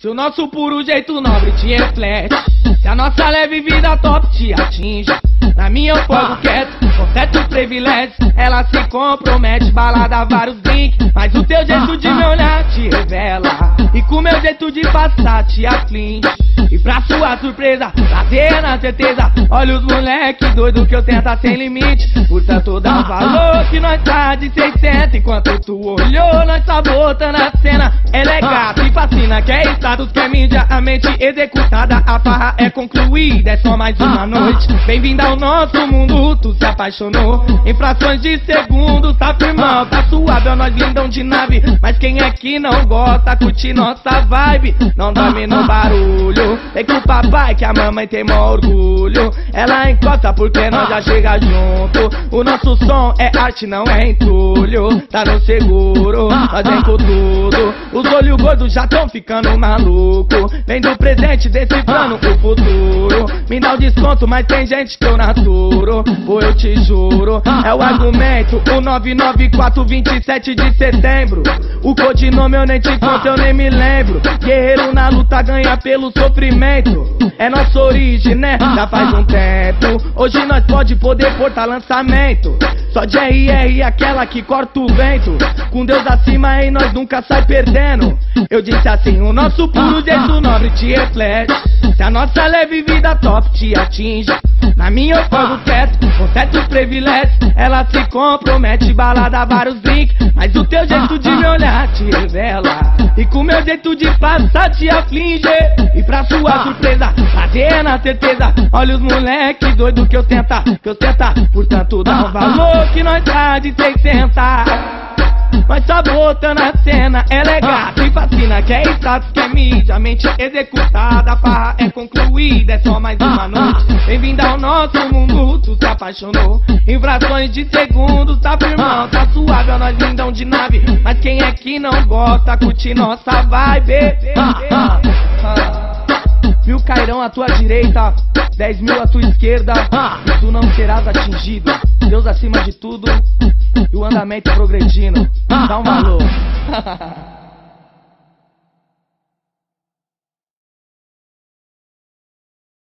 Se o nosso puro jeito nobre te reflete, se a nossa leve vida top te atinge, na minha eu fogo quieto, com certos privilégios, ela se compromete, balada vários drinks, mas o teu jeito de me olhar te revela, e com o meu jeito de passar te aflige. E pra sua surpresa, prazer na certeza, olha os moleque doido que eu tento sem limite. Portanto dá valor que nós tá de 600, enquanto tu olhou, nós tá botando a cena. Ela é gata e fascina, quer status, quer mídia, a mente executada, a farra é concluída, é só mais uma noite. Bem-vinda ao nosso mundo, tu se apaixonou em frações de segundos, tá firmão, tá suave, é nós lindão de nave. Mas quem é que não gosta, curte nossa vibe, não dorme no barulho. Vem com o papai que a mamãe tem maior orgulho. Ela encosta porque nós já chega junto. O nosso som é arte, não é entulho. Tá no seguro, nós vem com tudo. Os olhos gordos já tão ficando maluco. Vem do presente decifrando o futuro. Me dá o desconto, mas tem gente que eu naturo. Pô, eu te juro, é o argumento. O 994, 27 de setembro. O codinome eu nem te conto, eu nem me lembro. Guerreiro na luta ganha pelo sofrimento. É nossa origem, né? Já faz um tempo. Hoje nós poder portar lançamento. Só de RR, aquela que corta o vento. Com Deus acima e nós nunca sai perdendo. Eu disse assim, o nosso puro jeito nobre te reflete. Se a nossa leve vida top te atinge, na minha eu fogo quieto, com certos privilégios, ela se compromete, balada vários drinks, mas o teu jeito de me olhar te revela, e com o meu jeito de passar te aflige. E pra sua surpresa, prazer na certeza, olha os moleque doido que eu tenta, portanto dá um valor que nós tá de 600. Nós tá botando a cena, ela é gata e fascina, quer status, quer mídia, mente executada, a farra é concluída, é só mais uma noite. Bem-vinda ao nosso mundo, tu se apaixonou em frações de segundos, tá firmão, tá suave, é nós lindão de nave. Mas quem é que não gosta, curte nossa vibe. 1000 cairão à tua direita, 10 mil à tua esquerda, e tu não serás atingido. Deus acima de tudo e o andamento progredindo. Dá um valor.